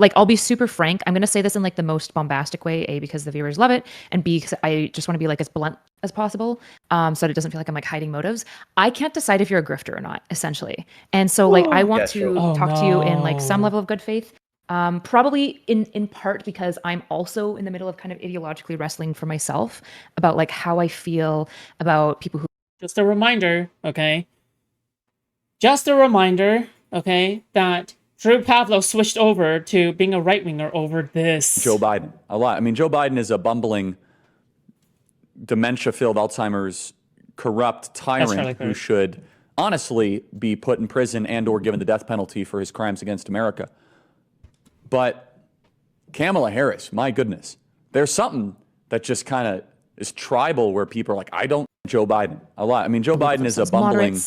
like, I'll be super frank. I'm going to say this in like the most bombastic way, A, because the viewers love it, and B, because I just want to be like as blunt as possible, so that it doesn't feel like I'm like hiding motives. I can't decide if you're a grifter or not, essentially. And so like I want to talk to you in like some level of good faith. Probably in part because I'm also in the middle of kind of ideologically wrestling for myself about like how I feel about people who. Just a reminder, okay? Just a reminder, okay, that Drew Pavlou switched over to being a right-winger over this. Joe Biden. A lot. I mean, Joe Biden is a bumbling, dementia-filled, Alzheimer's, corrupt tyrant who should honestly be put in prison and or given the death penalty for his crimes against America. But Kamala Harris, my goodness, there's something that just kind of is tribal where people are like, I don't Joe Biden a lot. I mean, Joe Biden is a bumbling,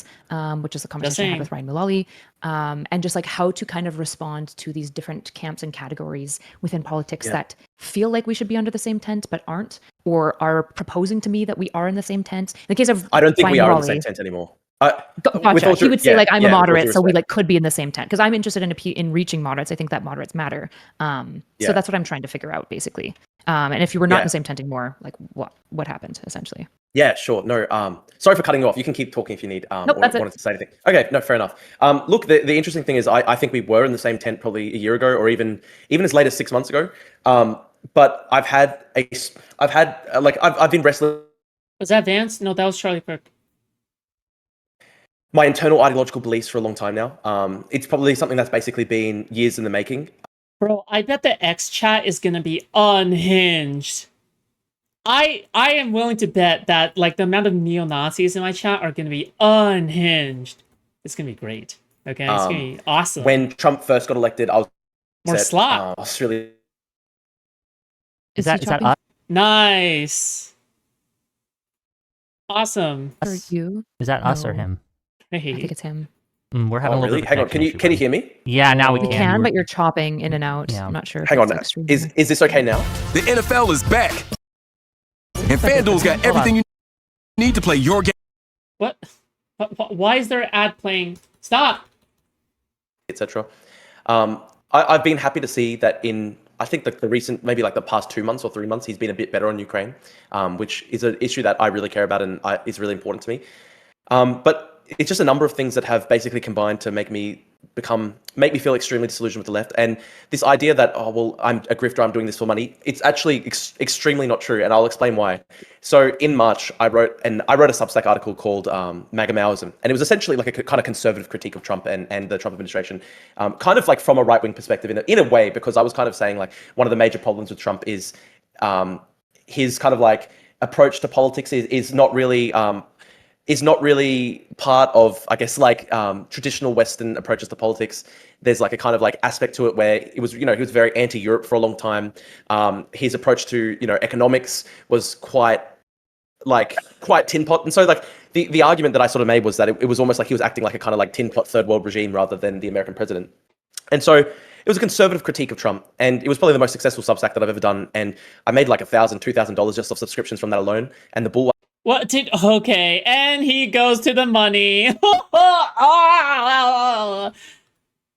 which is a conversation I had with Ryan Mullally, and just like how to kind of respond to these different camps and categories within politics that feel like we should be under the same tent but aren't, or are proposing to me that we are in the same tent. In the case of I don't think Ryan we are Mullally, in the same tent anymore. Gotcha. He would say like I'm a moderate, so we like could be in the same tent because I'm interested in reaching moderates. I think that moderates matter. So that's what I'm trying to figure out basically. And if you were not in the same tent anymore, like what happened essentially? Yeah, sure. No, sorry for cutting you off. You can keep talking if you need nope, or wanted to say anything. Okay, no, fair enough. Look, the interesting thing is I think we were in the same tent probably a year ago or even as late as 6 months ago. But I've been wrestling. Was that Vance? No, that was Charlie Kirk. My internal ideological beliefs for a long time now. It's probably something that's basically been years in the making. Bro, I bet the X chat is gonna be unhinged. I am willing to bet that like the amount of neo-Nazis in my chat are gonna be unhinged. It's gonna be great. Okay, it's gonna be awesome. When Trump first got elected, I was more slap. I was really. Is that us? Nice. Awesome. For you? Is that us or him? I think it's him. We're having a little bit of hang on. Can you hear me? Yeah, now we can. We can, but you're chopping in and out. Yeah. I'm not sure. Hang on. Is this okay now? The NFL is back, and FanDuel's got everything you need to play your game. What? Why is there an ad playing? Stop. Etc. I've been happy to see that in I think the recent maybe like the past 2 months or 3 months he's been a bit better on Ukraine, which is an issue that I really care about and is really important to me. But it's just a number of things that have basically combined to make me feel extremely disillusioned with the left. And this idea that, oh, well, I'm a grifter, I'm doing this for money, it's actually extremely not true. And I'll explain why. So in March, I wrote a Substack article called MAGA Maoism. And it was essentially like a kind of conservative critique of Trump and the Trump administration, kind of like from a right-wing perspective in a way, because I was kind of saying like one of the major problems with Trump is his kind of like approach to politics is not really part of, I guess, like traditional Western approaches to politics. There's like a kind of like aspect to it where it was, he was very anti-Europe for a long time. His approach to, economics was quite tin pot. And so like the argument that I sort of made was that it was almost like he was acting like a kind of like tin pot third world regime rather than the American president. And so it was a conservative critique of Trump, and it was probably the most successful Substack that I've ever done. And I made like $1,000, $2,000 just off subscriptions from that alone. And the bull. What did okay? And he goes to the money.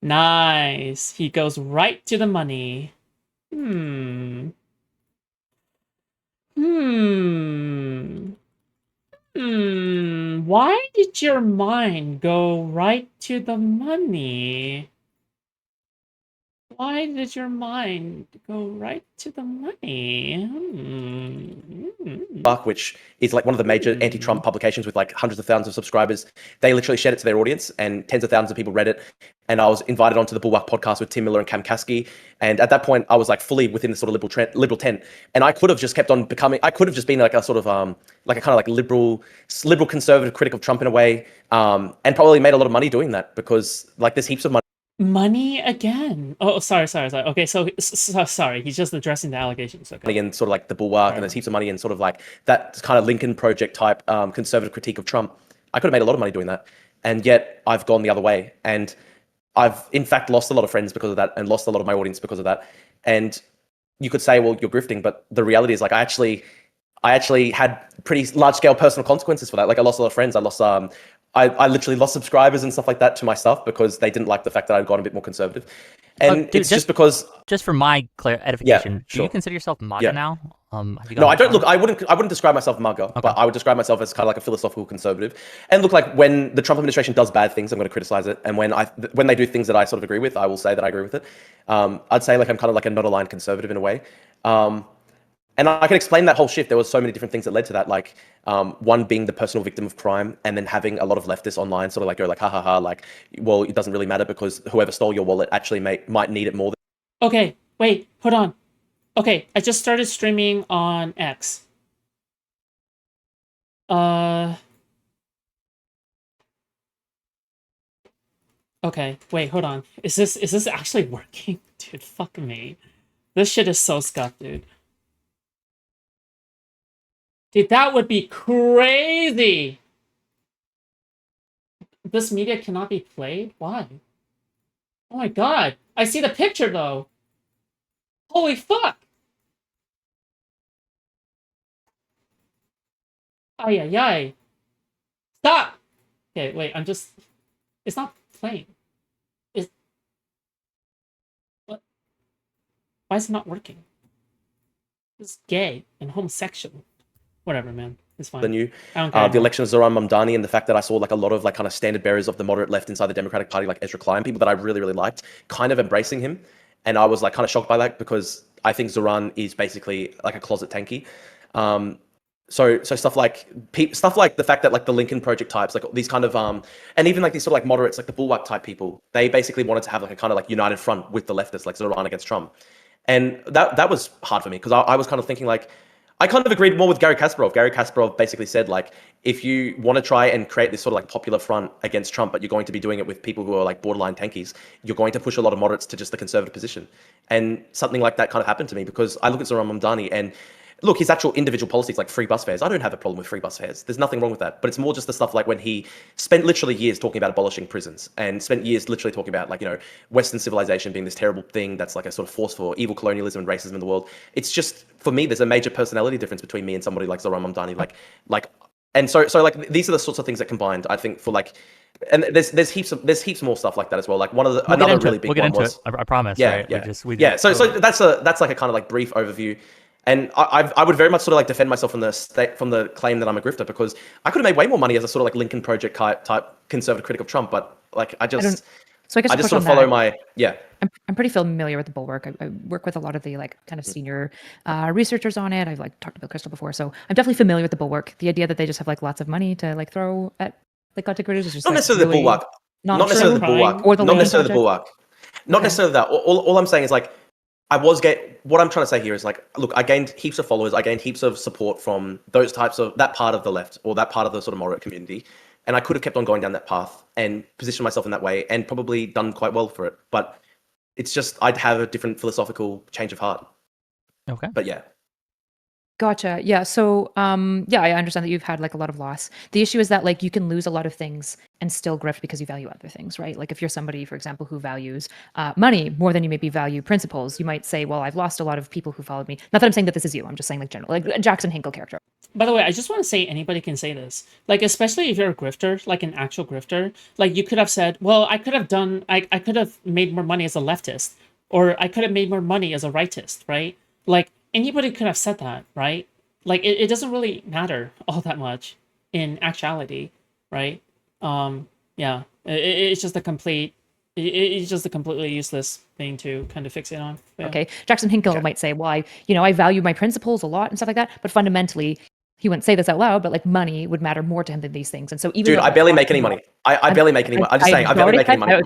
Nice. He goes right to the money. Why did your mind go right to the money? Why did your mind go right to the money? Which is like one of the major anti-Trump publications with like hundreds of thousands of subscribers. They literally shared it to their audience and tens of thousands of people read it. And I was invited onto the Bulwark podcast with Tim Miller and Cam Kasky. And at that point, I was like fully within the sort of liberal tent. And I could have just kept on I could have just been like a sort of like a kind of like liberal conservative critic of Trump in a way. And probably made a lot of money doing that because like there's heaps of money. Money again. Oh, sorry. Okay, so sorry. He's just addressing the allegations. Okay. And sort of like the Bulwark, and there's heaps of money and sort of like that kind of Lincoln Project type conservative critique of Trump. I could have made a lot of money doing that, and yet I've gone the other way, and I've in fact lost a lot of friends because of that, and lost a lot of my audience because of that. And you could say, well, you're grifting, but the reality is like I actually had pretty large scale personal consequences for that. Like I lost a lot of friends. I lost I literally lost subscribers and stuff like that to my stuff because they didn't like the fact that I'd gone a bit more conservative. And dude, it's just because just for my edification, do sure. you consider yourself MAGA Yeah. now? No, I don't. Look, I wouldn't describe myself MAGA, but I would describe myself as kind of like a philosophical conservative. And look, like when the Trump administration does bad things, I'm going to criticize it. And when they do things that I sort of agree with, I will say that I agree with it. I'd say like I'm kind of like a not aligned conservative in a way. And I can explain that whole shift. There was so many different things that led to that. Like one being the personal victim of crime, and then having a lot of leftists online sort of like go like, ha ha ha, like, well, it doesn't really matter because whoever stole your wallet actually might need it more. Okay, wait, hold on. Okay, I just started streaming on X. Okay, wait, hold on. Is this actually working? Dude, fuck me. This shit is so scuffed, dude. Dude, that would be crazy! This media cannot be played? Why? Oh my god! I see the picture, though! Holy fuck! Ay, ay, ay. Stop! Okay, wait, I'm just... It's not playing. What? Why is it not working? It's gay and homosexual. Whatever, man. It's fine. Than you. I don't care The election of Zoran Mamdani and the fact that I saw like a lot of like kind of standard bearers of the moderate left inside the Democratic Party, like Ezra Klein, people that I really, really liked, kind of embracing him. And I was like kind of shocked by that because I think Zoran is basically like a closet tanky. So stuff like the fact that like the Lincoln Project types, like these kind of and even like these sort of like moderates, like the Bulwark type people, they basically wanted to have like a kind of like united front with the leftists, like Zoran against Trump. And that was hard for me because I was kind of thinking like, I kind of agreed more with Gary Kasparov. Gary Kasparov basically said like, if you want to try and create this sort of like popular front against Trump, but you're going to be doing it with people who are like borderline tankies, you're going to push a lot of moderates to just the conservative position. And something like that kind of happened to me because I look at Zoran Mamdani and look, his actual individual policies like free bus fares. I don't have a problem with free bus fares. There's nothing wrong with that. But it's more just the stuff like when he spent literally years talking about abolishing prisons and spent years literally talking about like, you know, Western civilization being this terrible thing that's like a sort of force for evil colonialism and racism in the world. It's just, for me, there's a major personality difference between me and somebody like Zoran Mamdani. And so like these are the sorts of things that combined, I think, for like, and there's heaps more stuff like that as well. Like another really big one was, I promise. yeah, right? Yeah. So that's like a kind of like brief overview. And I would very much sort of like defend myself from the claim that I'm a grifter because I could have made way more money as a sort of like Lincoln Project type conservative critic of Trump, but like I just sort of follow I'm pretty familiar with the Bulwark. I work with a lot of the like kind of senior researchers on it. I've like talked to Bill Crystal before, so I'm definitely familiar with the Bulwark. The idea that they just have like lots of money to like throw at like content creators is just not like, necessarily really the Bulwark, not necessarily the Bulwark, or the not Lincoln necessarily the Project. Bulwark, not necessarily that. All I'm saying is like. What I'm trying to say here is like, look, I gained heaps of followers. I gained heaps of support from those types of that part of the left or that part of the sort of moderate community. And I could have kept on going down that path and positioned myself in that way and probably done quite well for it. But it's just, I'd have a different philosophical change of heart. Okay. But yeah. Gotcha. Yeah. So, yeah, I understand that you've had like a lot of loss. The issue is that like you can lose a lot of things and still grift because you value other things, right? Like if you're somebody, for example, who values money more than you maybe value principles, you might say, well, I've lost a lot of people who followed me. Not that I'm saying that this is you. I'm just saying like general, like a Jackson Hinkle character. By the way, I just want to say anybody can say this. Like, especially if you're a grifter, like an actual grifter, like you could have said, well, I could have made more money as a leftist, or I could have made more money as a rightist, right? Like anybody could have said that, right? Like it doesn't really matter all that much in actuality, right? Yeah, it's just a complete, it's just a completely useless thing to kind of fixate on. Yeah. Okay. Jackson Hinkle might say, well, I value my principles a lot and stuff like that, but fundamentally, he wouldn't say this out loud, but like money would matter more to him than these things. And so even Dude, I barely make any money. I barely make any money. I'm just saying, I barely make any money.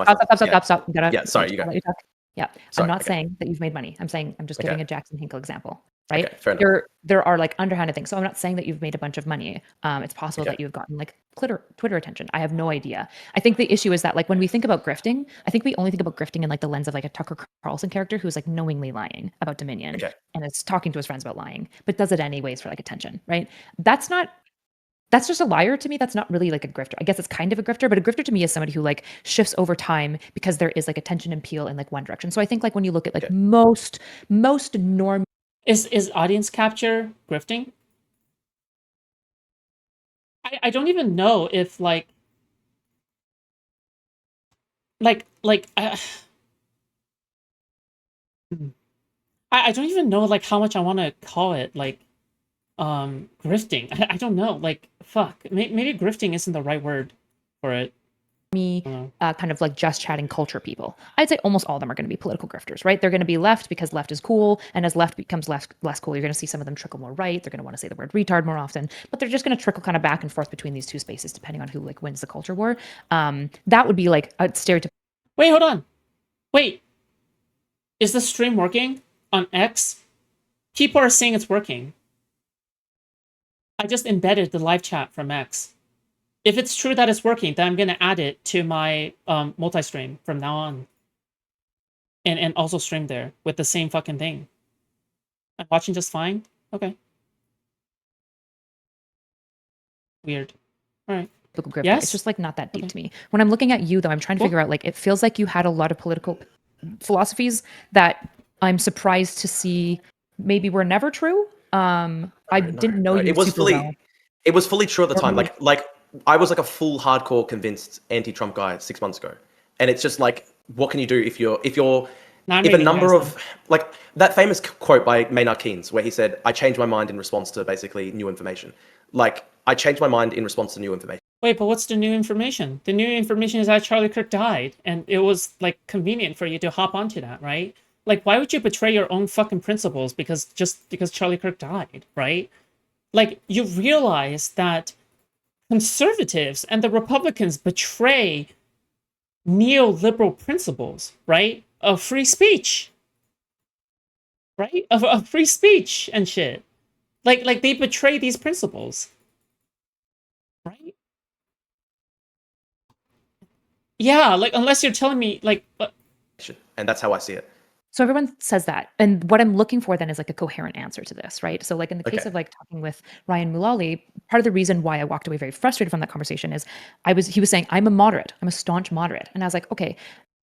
Stop. Yeah, sorry, you go. Yeah. Sorry, I'm not saying that you've made money. I'm just giving a Jackson Hinkle example, right? Okay, fair enough. There are like underhanded things. So I'm not saying that you've made a bunch of money. It's possible that you've gotten like Twitter attention. I have no idea. I think the issue is that like when we think about grifting, I think we only think about grifting in like the lens of like a Tucker Carlson character who's like knowingly lying about Dominion and is talking to his friends about lying, but does it anyways for like attention, right? That's just a liar to me. That's not really like a grifter. I guess it's kind of a grifter, but a grifter to me is somebody who like shifts over time because there is like attention and appeal in like one direction. So I think like when you look at like most norm is audience capture grifting? I don't even know if like I don't even know like how much I want to call it like grifting. I don't know. Like fuck. Maybe grifting isn't the right word for it. Me kind of like just chatting culture people. I'd say almost all of them are going to be political grifters, right? They're going to be left because left is cool, and as left becomes less cool, you're going to see some of them trickle more right. They're going to want to say the word retard more often, but they're just going to trickle kind of back and forth between these two spaces depending on who like wins the culture war. That would be like a stereotypical. Wait, hold on. Wait, is the stream working on X? People are saying it's working. I just embedded the live chat from X. If it's true that it's working, then I'm going to add it to my multi-stream from now on. And also stream there with the same fucking thing. I'm watching just fine? Okay. Weird. All right. Yes? It's just like not that deep to me. When I'm looking at you, though, I'm trying to figure out, like, it feels like you had a lot of political philosophies that I'm surprised to see maybe were never true. I didn't know you it was super fully well. It was fully true at the time. Like I was like a full hardcore convinced anti-Trump guy 6 months ago. And it's just like, what can you do if a number of like that famous quote by Maynard Keynes where he said, I changed my mind in response to basically new information. Like I changed my mind in response to new information. Wait, but what's the new information? The new information is that Charlie Kirk died, and it was like convenient for you to hop onto that, right? Like, why would you betray your own fucking principles because Charlie Kirk died, right? Like, you realize that conservatives and the Republicans betray neoliberal principles, right? Of free speech, right? Of free speech and shit. Like they betray these principles, right? Yeah, like unless you're telling me like. And that's how I see it. So everyone says that. And what I'm looking for then is like a coherent answer to this, right? So like in the case of like talking with Ryan Mulally, part of the reason why I walked away very frustrated from that conversation is he was saying, I'm a moderate. I'm a staunch moderate. And I was like, okay,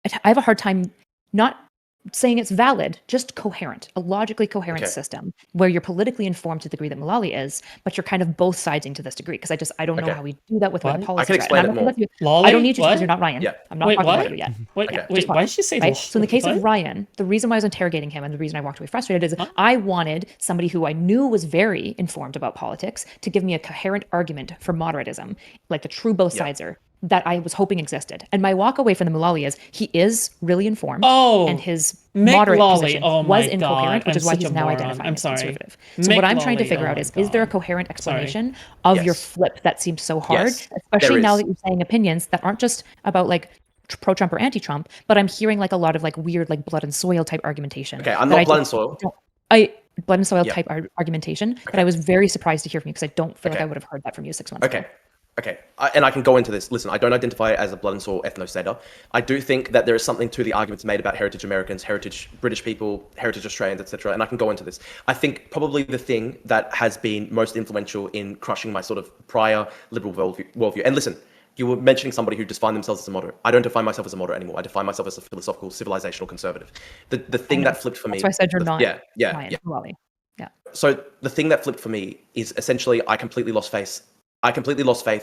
I have a hard time not saying it's valid, just coherent, a logically coherent system where you're politically informed to the degree that Mulally is, but you're kind of both siding to this degree. Because I don't know how we do that with my policy. I can explain it more. I don't need you because you're not Ryan. I'm not talking about you yet. Wait, why did she say that? So in the case of Ryan, the reason why I was interrogating him and the reason I walked away frustrated is I wanted somebody who I knew was very informed about politics to give me a coherent argument for moderatism, like the true both sidser that I was hoping existed. And my walk away from the Mulally is he is really informed and his moderate position was incoherent, which is why he's now identifying as conservative. So what I'm trying to figure out is there a coherent explanation of your flip that seems so hard, especially now that you're saying opinions that aren't just about like pro-Trump or anti-Trump, but I'm hearing like a lot of like weird like blood and soil type argumentation. Okay, I'm not blood and soil. Blood and soil type argumentation that I was very surprised to hear from you because I don't feel like I would have heard that from you 6 months ago. Okay, and I can go into this. Listen, I don't identify as a blood and soil ethno-stater. I do think that there is something to the arguments made about heritage Americans, heritage British people, heritage Australians, etc. And I can go into this. I think probably the thing that has been most influential in crushing my sort of prior liberal worldview. And listen, you were mentioning somebody who defined themselves as a moderate. I don't define myself as a moderate anymore. I define myself as a philosophical, civilizational conservative. The thing that flipped for me. That's why I said you're not. Yeah. So the thing that flipped for me is essentially I completely lost faith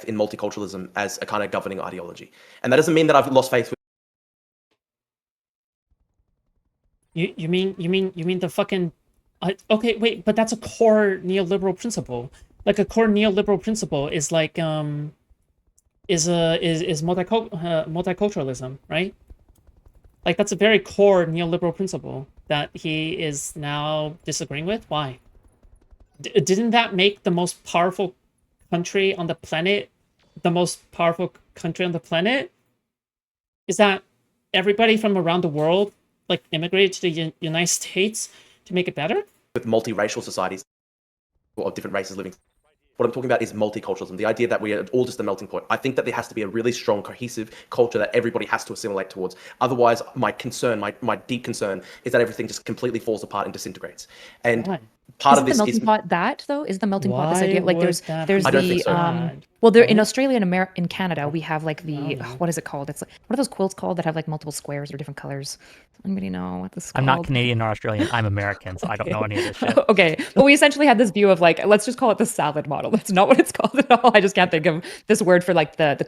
in multiculturalism as a kind of governing ideology. And that doesn't mean that I've lost faith with You mean the fucking okay, wait, but that's a core neoliberal principle. Like a core neoliberal principle is like is multiculturalism, right? Like that's a very core neoliberal principle that he is now disagreeing with. Why? Didn't that make the most powerful country on the planet the most powerful country on the planet? Is that everybody from around the world like immigrated to the United States to make it better? With multiracial societies of different races living. What I'm talking about is multiculturalism, the idea that we are all just a melting pot. I think that there has to be a really strong, cohesive culture that everybody has to assimilate towards. Otherwise, my deep concern is that everything just completely falls apart and disintegrates. And part Isn't of this the melting is pot that though? Is the melting pot this Why idea? Like would there's that there's be I don't the think so. bad? well there in What? Australia and in Canada we have like the Oh. what is it called? It's like what are those quilts called that have like multiple squares or different colors? Anybody know what this is I'm called? not Canadian or Australian. I'm American, so I don't know any of this shit. Okay, but we essentially had this view of like let's just call it the salad model. That's not what it's called at all. I just can't think of this word for like the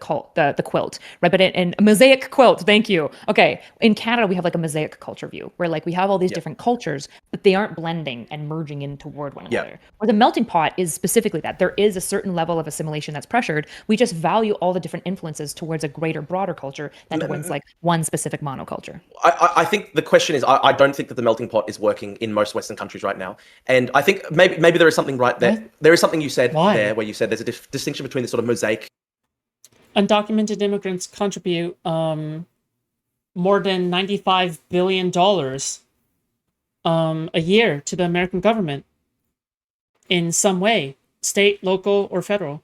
quilt, right? But in a mosaic quilt, thank you. Okay, in Canada we have like a mosaic culture view where like we have all these different cultures, but they aren't blending and merging in toward one another. Where the melting pot is specifically that there is a certain level of assimilation that's pressured. We just value all the different influences towards a greater, broader culture than towards like one specific monoculture. I think the question is, I don't think that the melting pot is working in most Western countries right now. And I think maybe there is something right there. What? There is something you said Why? there where you said there's a distinction between the sort of mosaic. Undocumented immigrants contribute more than $95 billion a year to the American government in some way, state, local, or federal.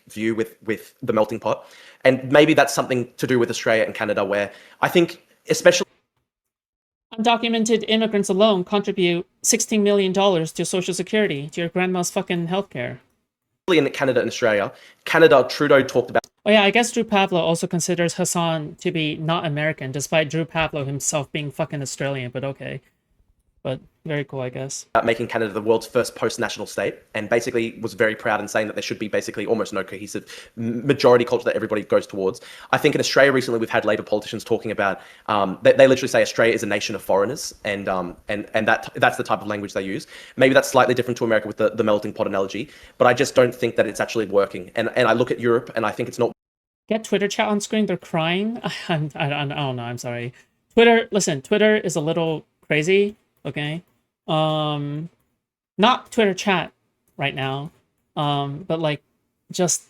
View with the melting pot. And maybe that's something to do with Australia and Canada, where I think, especially Undocumented immigrants alone contribute $16 million to Social Security, to your grandma's fucking healthcare. in Canada and Australia, Canada, Trudeau talked about Oh yeah, I guess Drew Pavlou also considers Hassan to be not American, despite Drew Pavlou himself being fucking Australian, but okay. But very cool, I guess. making Canada the world's first post-national state, and basically was very proud in saying that there should be basically almost no cohesive majority culture that everybody goes towards. I think in Australia recently we've had Labor politicians talking about they literally say Australia is a nation of foreigners, and that's the type of language they use. Maybe that's slightly different to America with the melting pot analogy, but I just don't think that it's actually working. And I look at Europe and I think it's not. Get Twitter chat on screen. They're crying. I don't know. I'm sorry. Twitter. Listen, Twitter is a little crazy. Okay. Not Twitter chat right now. But like just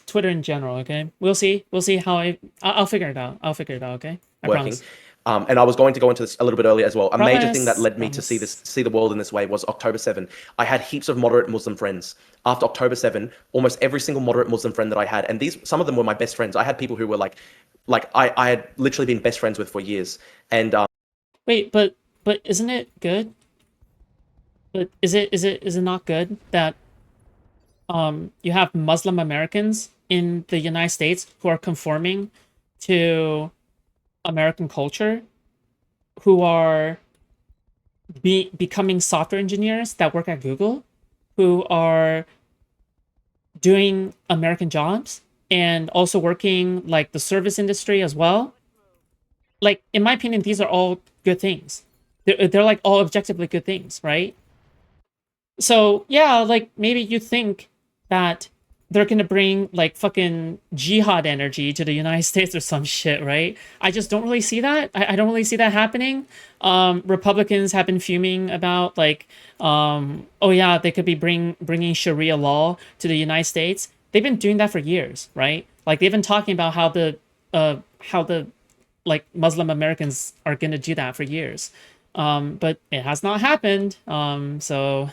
Twitter in general. Okay. We'll see how I'll figure it out. Okay. I Working. promise. And I was going to go into this a little bit earlier as well. A major Promise. thing that led me to see the world in this way was October 7. I had heaps of moderate Muslim friends. After October 7, almost every single moderate Muslim friend that I had, and some of them were my best friends. I had people who were like I had literally been best friends with for years. And Wait, but isn't it good? But is it not good that you have Muslim Americans in the United States who are conforming to American culture, who are becoming software engineers that work at Google, who are doing American jobs and also working like the service industry as well? Like, in my opinion, these are all good things. They're like all objectively good things, right? So yeah, like maybe you think that they're gonna bring like fucking jihad energy to the United States or some shit, right? I just don't really see that. I don't really see that happening. Republicans have been fuming about like, oh yeah, they could be bringing Sharia law to the United States. They've been doing that for years, right? Like they've been talking about how the like Muslim Americans are gonna do that for years, but it has not happened. So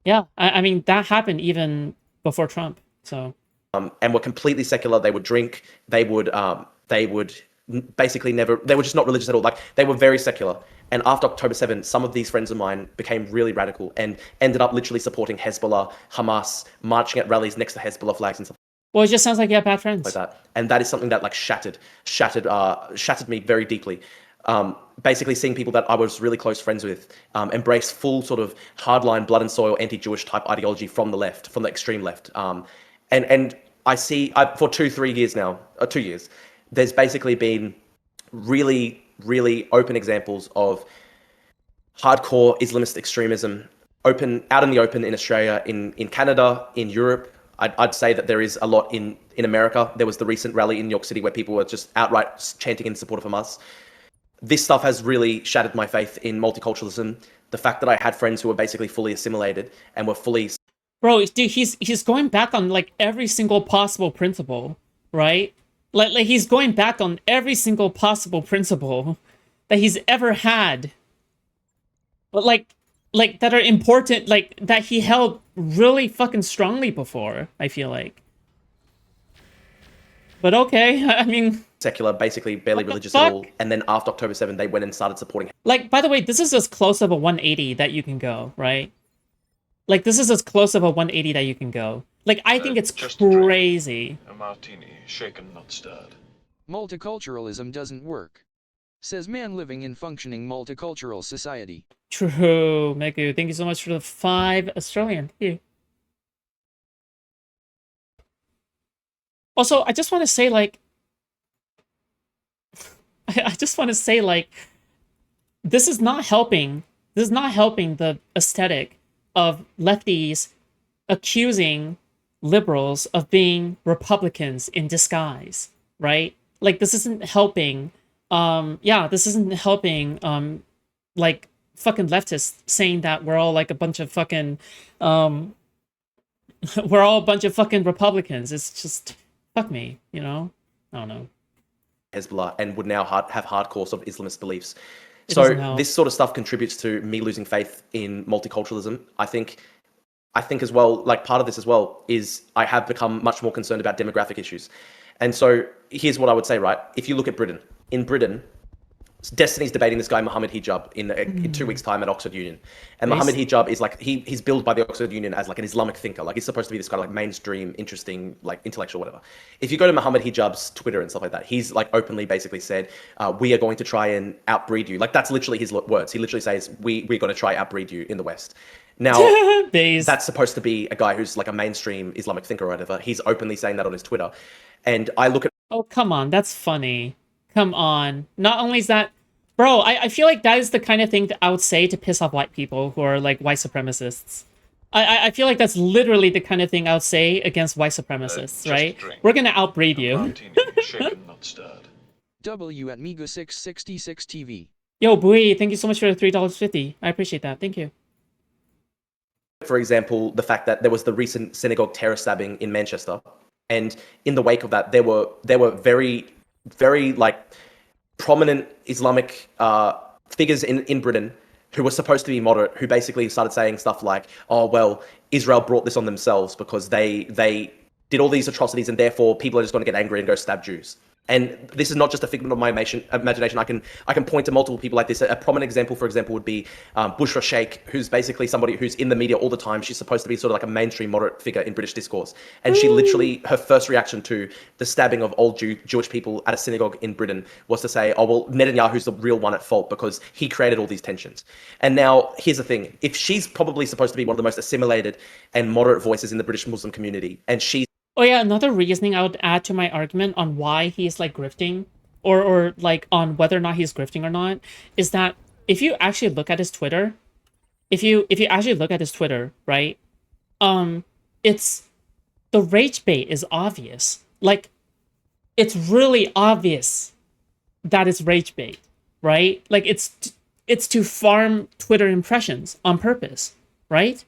yeah, I mean that happened even before Trump. So and were completely secular. They would drink. They would basically never. They were just not religious at all. Like they were very secular. And after October 7, some of these friends of mine became really radical and ended up literally supporting Hezbollah, Hamas, marching at rallies next to Hezbollah flags and stuff well, it just sounds like you have bad friends. like that. And that is something that like shattered me very deeply. Basically seeing people that I was really close friends with embrace full sort of hardline blood and soil anti-Jewish type ideology from the left, from the extreme left. And I see for 2 years now, 2 years, there's basically been really, really open examples of hardcore Islamist extremism out in the open in Australia, in Canada, in Europe. I'd say that there is a lot in America. There was the recent rally in New York City where people were just outright chanting in support of Hamas. This stuff has really shattered my faith in multiculturalism. The fact that I had friends who were basically fully assimilated and were fully... Bro, dude, he's going back on like every single possible principle, right? Like he's going back on every single possible principle that he's ever had. But like that are important, like that he held really fucking strongly before, I feel like. But okay, I mean... secular, basically barely religious at all. And then after October 7, they went and started supporting. Like, by the way, this is as close of a 180 that you can go, right? Like, this is as close of a 180 that you can go. Like, I think it's crazy. A martini, shaken, not stirred. Multiculturalism doesn't work, says man living in functioning multicultural society. True, Meku. Thank you so much for the 5 Australian. Thank you. Also, I just want to say, like, this is not helping. This is not helping the aesthetic of lefties accusing liberals of being Republicans in disguise, right? Like, this isn't helping. This isn't helping. Like, fucking leftists saying that we're all like a bunch of fucking, we're all a bunch of fucking Republicans. It's just, fuck me, you know? I don't know. Hezbollah and would now have hardcore sort of Islamist beliefs. So this sort of stuff contributes to me losing faith in multiculturalism. I think as well, like part of this as well is I have become much more concerned about demographic issues. And so here's what I would say, right? If you look at Britain, in Britain, Destiny's debating this guy Mohammed Hijab in 2 weeks' time at Oxford Union, and Mohammed Hijab is like he's billed by the Oxford Union as like an Islamic thinker, like he's supposed to be this kind of like mainstream, interesting, like intellectual, whatever. If you go to Mohammed Hijab's Twitter and stuff like that, he's like openly basically said, "We are going to try and outbreed you." Like that's literally his words. He literally says, "We're going to try outbreed you in the West." Now, that's supposed to be a guy who's like a mainstream Islamic thinker or whatever. He's openly saying that on his Twitter, and I look at. Oh come on, that's funny. Come on. Not only is that, bro, I feel like that is the kind of thing that I would say to piss off white people who are like white supremacists. I feel like that's literally the kind of thing I would say against white supremacists, right? We're gonna outbreed you. Martini, shaken, not stirred. W at Mega 666 TV. Yo, Bui, thank you so much for the $3.50. I appreciate that. Thank you. For example, the fact that there was the recent synagogue terror stabbing in Manchester, and in the wake of that, there were very, very like prominent Islamic figures in Britain who were supposed to be moderate, who basically started saying stuff like, "Oh well, Israel brought this on themselves because they did all these atrocities, and therefore people are just going to get angry and go stab Jews." And this is not just a figment of my imagination. I can point to multiple people like this. A prominent example, for example, would be Bushra Sheikh, who's basically somebody who's in the media all the time. She's supposed to be sort of like a mainstream moderate figure in British discourse. And she literally, her first reaction to the stabbing of all Jewish people at a synagogue in Britain was to say, "Oh, well, Netanyahu's the real one at fault because he created all these tensions." And now, here's the thing. If she's probably supposed to be one of the most assimilated and moderate voices in the British Muslim community, and she's Oh yeah, another reasoning I would add to my argument on why he's like grifting, or like on whether or not he's grifting or not, is that if you actually look at his Twitter, right, it's the rage bait is obvious. Like, it's really obvious that it's rage bait, right? Like it's to farm Twitter impressions on purpose, right?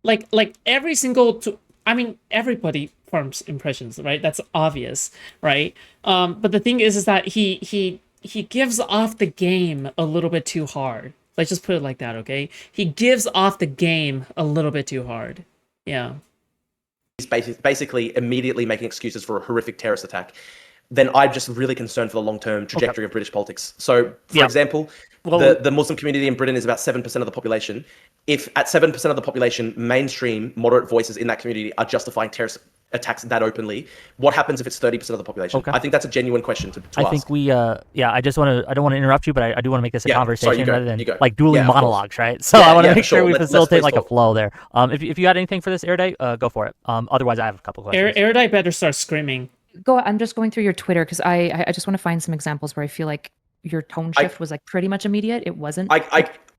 Like every single. I mean, everybody farms impressions, right? That's obvious, right? But the thing is that he gives off the game a little bit too hard. Let's just put it like that, okay? He gives off the game a little bit too hard. Yeah. He's basically immediately making excuses for a horrific terrorist attack. Then I'm just really concerned for the long-term trajectory of British politics. So, for example, the Muslim community in Britain is about 7% of the population. If at 7% of the population, mainstream moderate voices in that community are justifying terrorist attacks that openly, what happens if it's 30% of the population? Okay. I think that's a genuine question to ask. I think we, I don't want to interrupt you, but I do want to make this a conversation rather than like dueling monologues, right? So I want to make sure we facilitate like a flow there. If you had anything for this, Erudite, go for it. Otherwise, I have a couple questions. Erudite better start screaming. I'm just going through your Twitter because I just want to find some examples where I feel like your tone shift was like pretty much immediate. It wasn't.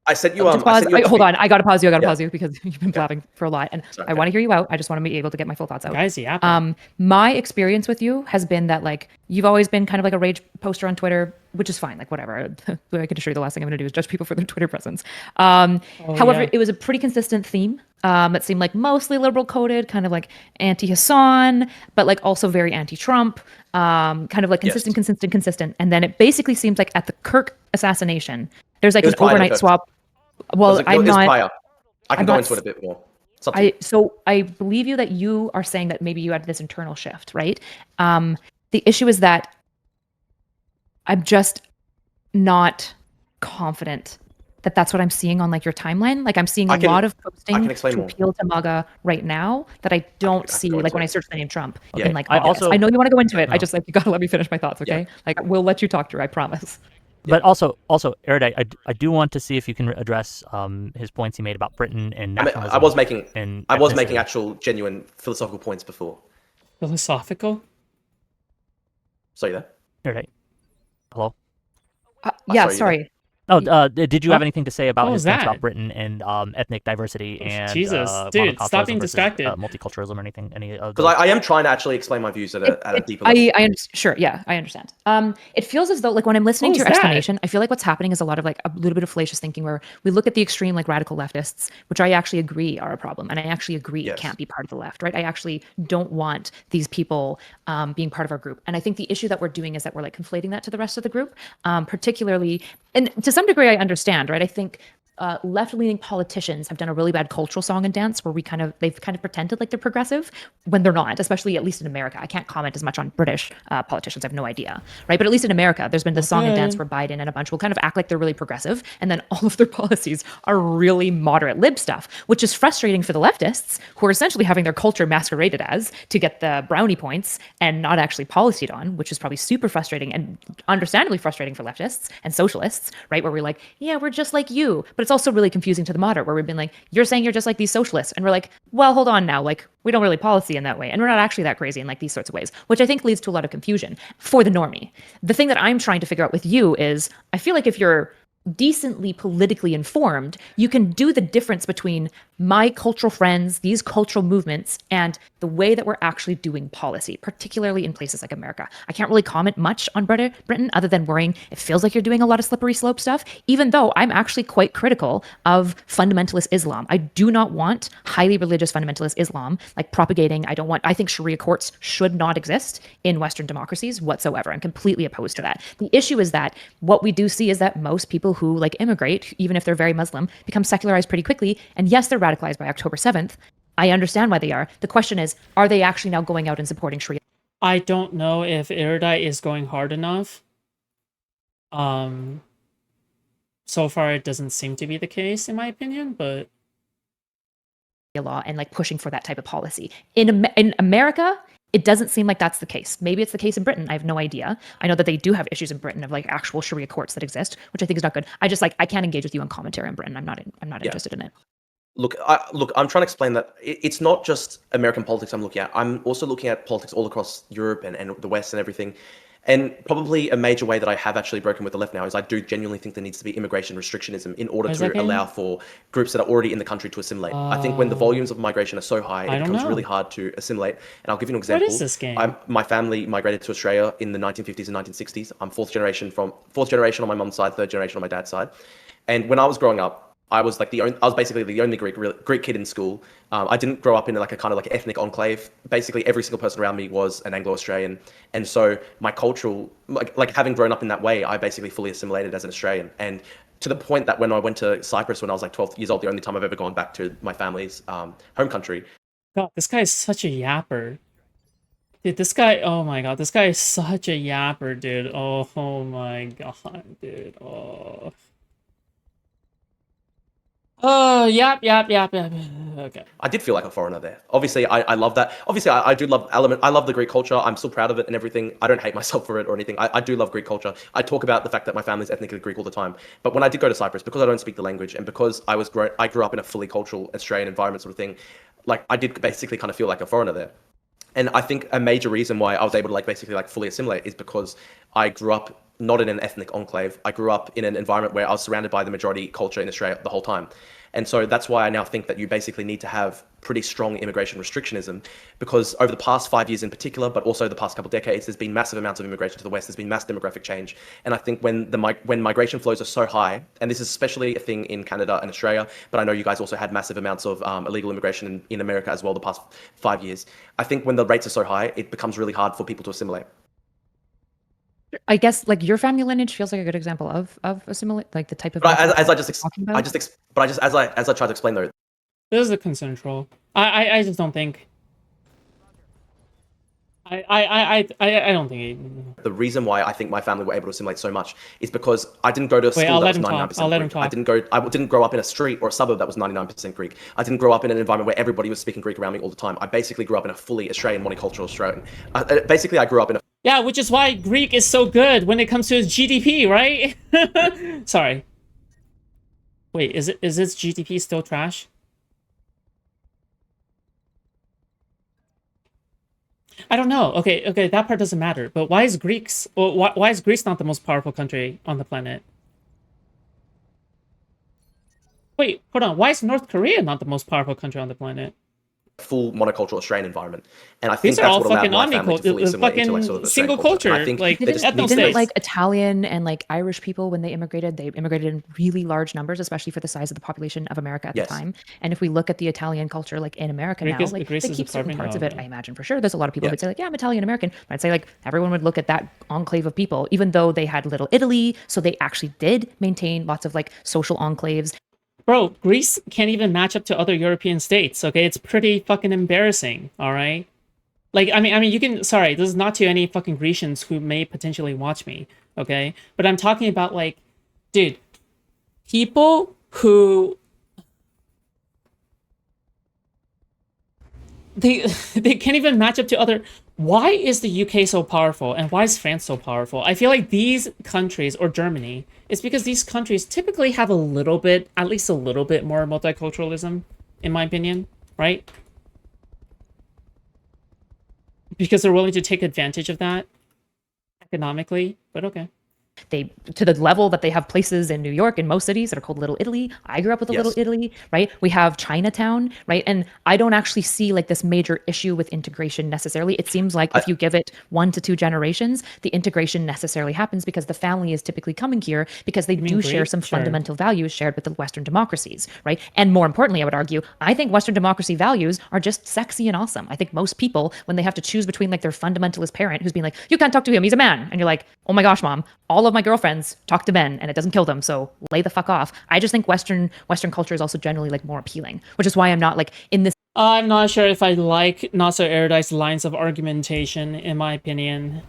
I sent you. Hold on, I gotta pause you. Pause you because you've been blabbing for a lot, and I want to hear you out. I just want to be able to get my full thoughts out. Guys, yeah. My experience with you has been that like you've always been kind of like a rage poster on Twitter, which is fine. Like whatever. I can assure you, the last thing I'm going to do is judge people for their Twitter presence. However, it was a pretty consistent theme. It seemed like mostly liberal coded, kind of like anti-Hassan, but like also very anti-Trump. Kind of like consistent. And then it basically seems like at the Kirk assassination, there's like an overnight swap. Well, I'm not. I can go into it a bit more. So I believe you that you are saying that maybe you had this internal shift, right? The issue is that I'm just not confident that that's what I'm seeing on like your timeline. Like I'm seeing a lot of posting to appeal to MAGA right now that I don't see like when I search the name Trump in like August. I know you want to go into it. I just like you got to let me finish my thoughts, okay? Like we'll let you talk through, I promise. But also, Erudite, I do want to see if you can address his points he made about Britain and nationalism. I was making actual genuine philosophical points before. Philosophical? So you there? Erudite. Hello? Yeah, sorry. Oh, did you have anything to say about his points about Britain and ethnic diversity and Jesus, dude, stop being distracted. Multiculturalism or anything? Because I am trying to actually explain my views at a deeper level. Sure, yeah, I understand. It feels as though like when I'm listening to your explanation, I feel like what's happening is a lot of like a little bit of fallacious thinking where we look at the extreme like radical leftists, which I actually agree are a problem, and I actually agree it can't be part of the left, right? I actually don't want these people being part of our group, and I think the issue that we're doing is that we're like conflating that to the rest of the group, particularly, and to some degree I understand, right? I think left-leaning politicians have done a really bad cultural song and dance where they've kind of pretended like they're progressive when they're not, especially at least in America. I can't comment as much on British politicians. I have no idea, right? But at least in America, there's been this song and dance where Biden and a bunch will kind of act like they're really progressive, and then all of their policies are really moderate lib stuff, which is frustrating for the leftists who are essentially having their culture masqueraded as to get the brownie points and not actually policied on, which is probably super frustrating and understandably frustrating for leftists and socialists, right? Where we're like, yeah, we're just like you, but it's also really confusing to the moderate where we've been like, you're saying you're just like these socialists. And we're like, well, hold on now. Like, we don't really policy in that way. And we're not actually that crazy in like these sorts of ways, which I think leads to a lot of confusion for the normie. The thing that I'm trying to figure out with you is I feel like if you're decently politically informed, you can do the difference between my cultural friends, these cultural movements, and the way that we're actually doing policy, particularly in places like America. I can't really comment much on Britain other than worrying it feels like you're doing a lot of slippery slope stuff, even though I'm actually quite critical of fundamentalist Islam. I do not want highly religious fundamentalist Islam like propagating. I think Sharia courts should not exist in Western democracies whatsoever. I'm completely opposed to that. The issue is that what we do see is that most people who like immigrate, even if they're very Muslim, become secularized pretty quickly. And yes, they're radicalized by October 7th. I understand why they are. The question is, are they actually now going out and supporting Sharia? I don't know if Erudite is going hard enough. So far it doesn't seem to be the case in my opinion, but law and like pushing for that type of policy. In America, it doesn't seem like that's the case. Maybe it's the case in Britain. I have no idea. I know that they do have issues in Britain of like actual Sharia courts that exist, which I think is not good. I can't engage with you on commentary on Britain. I'm not interested in it. Look, I'm trying to explain that it's not just American politics I'm looking at. I'm also looking at politics all across Europe and the West and everything. And probably a major way that I have actually broken with the left now is I do genuinely think there needs to be immigration restrictionism in order to allow for groups that are already in the country to assimilate. I think when the volumes of migration are so high, it becomes really hard to assimilate. And I'll give you an example. What is this game? My family migrated to Australia in the 1950s and 1960s. I'm fourth generation on my mum's side, third generation on my dad's side. And when I was growing up, I was basically the only Greek kid in school. I didn't grow up in like a kind of like ethnic enclave. Basically, every single person around me was an Anglo-Australian, and so my cultural, like having grown up in that way, I basically fully assimilated as an Australian. And to the point that when I went to Cyprus when I was like 12 years old, the only time I've ever gone back to my family's home country. God, this guy is such a yapper. Dude, this guy, oh my god, this guy is such a yapper, dude. Oh my god, dude. Oh, yep. Okay. I did feel like a foreigner there. Obviously, I love that. Obviously, I do love I love the Greek culture. I'm still proud of it and everything. I don't hate myself for it or anything. I do love Greek culture. I talk about the fact that my family's ethnically Greek all the time. But when I did go to Cyprus, because I don't speak the language and because I grew up in a fully cultural Australian environment sort of thing, like I did basically kind of feel like a foreigner there. And I think a major reason why I was able to like basically like fully assimilate is because I grew up not in an ethnic enclave. I grew up in an environment where I was surrounded by the majority culture in Australia the whole time. And so that's why I now think that you basically need to have pretty strong immigration restrictionism, because over the past 5 years in particular, but also the past couple of decades, there's been massive amounts of immigration to the West. There's been mass demographic change. And I think when migration flows are so high, and this is especially a thing in Canada and Australia, but I know you guys also had massive amounts of illegal immigration in America as well the past 5 years. I think when the rates are so high, it becomes really hard for people to assimilate. I guess like your family lineage feels like a good example of assimilate, like the type of. But as I tried to explain though. This is the consensual. I just don't think. I don't think the reason why I think my family were able to assimilate so much is because I didn't go to a school that was 99% Greek. I didn't grow up in a street or a suburb that was 99% Greek. I didn't grow up in an environment where everybody was speaking Greek around me all the time. I basically grew up in a fully Australian, monocultural Australian. Basically, I grew up in a... Yeah, which is why Greek is so good when it comes to its GDP, right? Sorry. Wait, is its GDP still trash? I don't know. Okay, that part doesn't matter. But why is Greece not the most powerful country on the planet? Wait, hold on. Why is North Korea not the most powerful country on the planet? Full monocultural Australian environment, and I think that's what allowed my family to fully assimilate into like sort of single culture. And I think like didn't like Italian and like Irish people when they immigrated in really large numbers, especially for the size of the population of America at the time. And if we look at the Italian culture, like in America now, like they keep certain parts of it. I imagine for sure. There's a lot of people who'd say like, yeah, I'm Italian American, but I'd say like everyone would look at that enclave of people, even though they had Little Italy, so they actually did maintain lots of like social enclaves. Bro, Greece can't even match up to other European states, okay? It's pretty fucking embarrassing, alright? Like, I mean, you can... Sorry, this is not to any fucking Grecians who may potentially watch me, okay? But I'm talking about, like... Dude, people who... They can't even match up to other... Why is the UK so powerful, and why is France so powerful? I feel like these countries, or Germany, it's because these countries typically have a little bit, at least a little bit more multiculturalism, in my opinion, right? Because they're willing to take advantage of that economically, but okay. They, to the level that they have places in New York and most cities that are called Little Italy. I grew up with a Little Italy, right? We have Chinatown, right? And I don't actually see like this major issue with integration necessarily. It seems like if you give it 1 to 2 generations, the integration necessarily happens because the family is typically coming here because they do share some fundamental values shared with the Western democracies, right? And more importantly, I would argue, I think Western democracy values are just sexy and awesome. I think most people, when they have to choose between like their fundamentalist parent who's being like, you can't talk to him, he's a man. And you're like, oh my gosh, mom, all of my girlfriends talk to men and it doesn't kill them, so lay the fuck off. I just think Western culture is also generally like more appealing, which is why I'm not like in this. I'm not sure if I like NotSoErudite's lines of argumentation, in my opinion.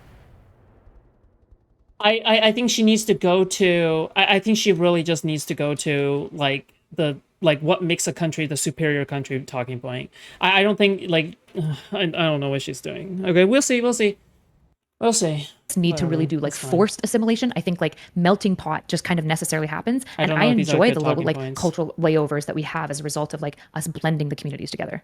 I think she needs to go to... I think she really just needs to go to like the... like what makes a country the superior country talking point. I don't think like... I don't know what she's doing. Okay, we'll see. We'll see. Need to really do like forced assimilation. I think like melting pot just kind of necessarily happens, and I enjoy the little like cultural layovers that we have as a result of like us blending the communities together.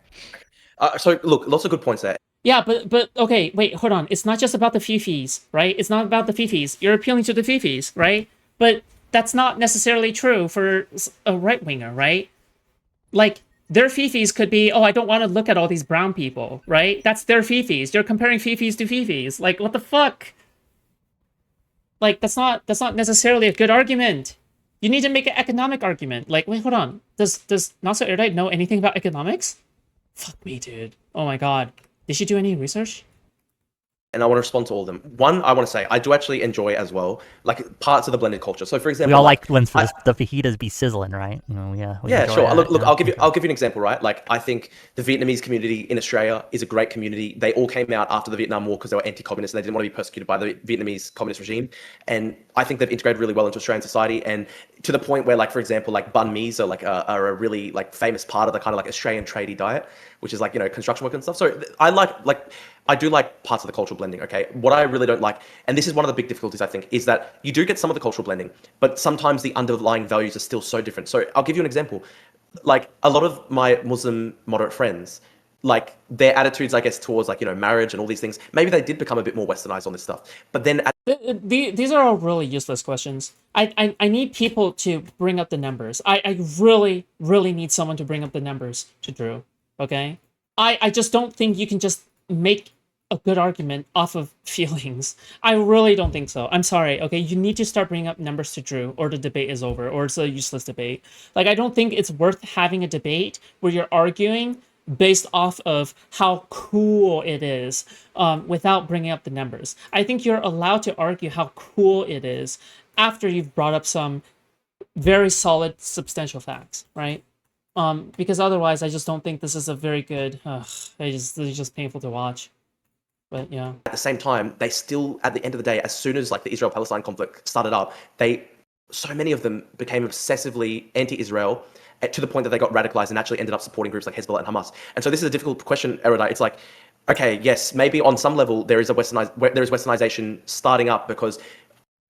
So look, lots of good points there. Yeah, but okay, wait, hold on. It's not just about the fifis, right? It's not about the fifis. You're appealing to the fifis, right? But that's not necessarily true for a right winger, right? Like, their fifis could be, oh, I don't want to look at all these brown people, right? That's their fifis. You're comparing fifis to fifis. Like, what the fuck? Like, that's not necessarily a good argument. You need to make an economic argument. Like, wait, hold on. Does NotSoErudite know anything about economics? Fuck me, dude. Oh my god. Did she do any research? And I want to respond to all of them. One, I want to say, I do actually enjoy as well, like parts of the blended culture. So, for example, we all like when the fajitas be sizzling, right? You know, yeah, sure. That. Look, I'll give you an example, right? Like, I think the Vietnamese community in Australia is a great community. They all came out after the Vietnam War because they were anti-communist and they didn't want to be persecuted by the Vietnamese communist regime. And I think they've integrated really well into Australian society, and to the point where, like, for example, like banh mi's are like are a really like famous part of the kind of like Australian tradie diet, which is like, you know, construction work and stuff. So I do like parts of the cultural blending, okay? What I really don't like, and this is one of the big difficulties, I think, is that you do get some of the cultural blending, but sometimes the underlying values are still so different. So I'll give you an example. Like, a lot of my Muslim moderate friends, like, their attitudes, I guess, towards, like, you know, marriage and all these things, maybe they did become a bit more westernized on this stuff. But then... These are all really useless questions. I need people to bring up the numbers. I really, really need someone to bring up the numbers to Drew, okay? I just don't think you can just make a good argument off of feelings. I really don't think so. I'm sorry, okay? You need to start bringing up numbers to Drew, or the debate is over, or it's a useless debate. Like, I don't think it's worth having a debate where you're arguing based off of how cool it is without bringing up the numbers. I think you're allowed to argue how cool it is after you've brought up some very solid, substantial facts, right? Because otherwise, I just don't think this is a very good... it's just painful to watch. But yeah. At the same time, they still, at the end of the day, as soon as like the Israel-Palestine conflict started up, so many of them became obsessively anti-Israel to the point that they got radicalized and actually ended up supporting groups like Hezbollah and Hamas. And so this is a difficult question, Erudite. It's like, okay, yes, maybe on some level there is westernization starting up because,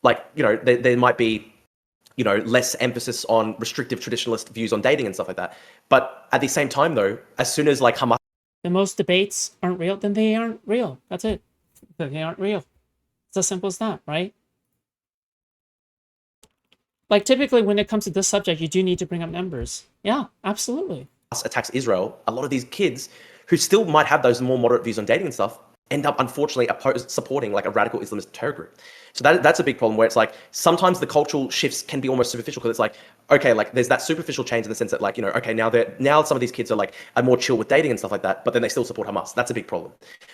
like, you know, there might be, you know, less emphasis on restrictive traditionalist views on dating and stuff like that. But at the same time, though, as soon as like Hamas, the most debates aren't real, then they aren't real. That's it. They aren't real. It's as simple as that, right? Like, typically, when it comes to this subject, you do need to bring up numbers. Yeah, absolutely. Attacks Israel, a lot of these kids who still might have those more moderate views on dating and stuff end up, unfortunately, supporting like a radical Islamist terror group. So that's a big problem where it's like sometimes the cultural shifts can be almost superficial because it's like, okay, like there's that superficial change in the sense that like, you know, okay, now some of these kids are more chill with dating and stuff like that, but then they still support Hamas. That's a big problem.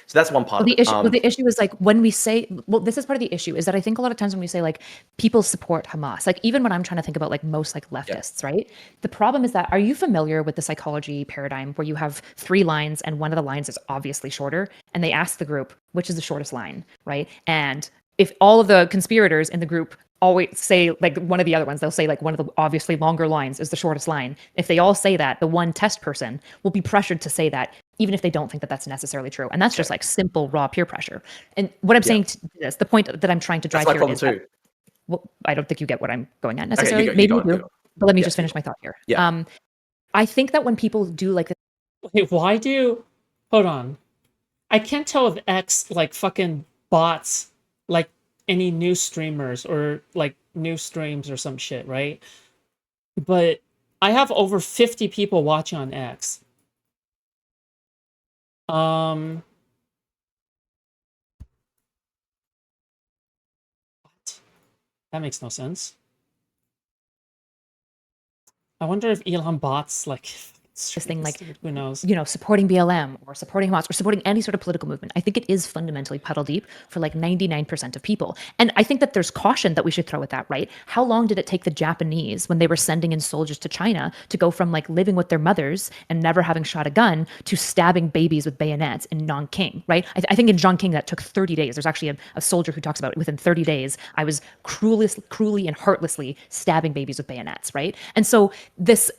So that's one part of it. The issue is like when we say, well, this is part of the issue is that I think a lot of times when we say like people support Hamas, like even when I'm trying to think about like most like leftists, right? The problem is that, are you familiar with the psychology paradigm where you have 3 lines and one of the lines is obviously shorter and they ask the group, which is the shortest line, right? And if all of the conspirators in the group always say like one of the other ones, they'll say like one of the obviously longer lines is the shortest line. If they all say that, the one test person will be pressured to say that, even if they don't think that that's necessarily true. And that's just like simple, raw peer pressure. And what I'm saying to this, the point that I'm trying to drive here is that, well, I don't think you get what I'm going at necessarily. Okay, maybe you do, but let me just finish my thought here. Yeah. I think that when people do like this. Wait, hold on. I can't tell if X like fucking bots like any new streamers or like new streams or some shit, right? But I have over 50 people watching on X. What? That makes no sense. I wonder if Elon bots like this thing like, who knows, you know, supporting BLM or supporting Hamas or supporting any sort of political movement. I think it is fundamentally puddle deep for like 99% of people. And I think that there's caution that we should throw at that, right? How long did it take the Japanese when they were sending in soldiers to China to go from like living with their mothers and never having shot a gun to stabbing babies with bayonets in Nanking, right? I think in Nanking that took 30 days. There's actually a soldier who talks about it. Within 30 days, I was cruelly and heartlessly stabbing babies with bayonets, right? And so this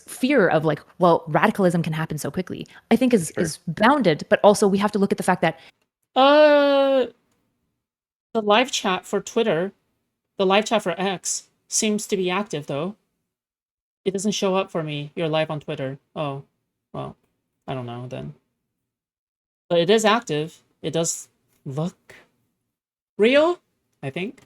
fear of like, well, radicalism can happen so quickly, I think is bounded, but also we have to look at the fact that the live chat for Twitter, the live chat for X seems to be active though. It doesn't show up for me. You're live on Twitter. Oh, well, I don't know then. But it is active. It does look real, I think.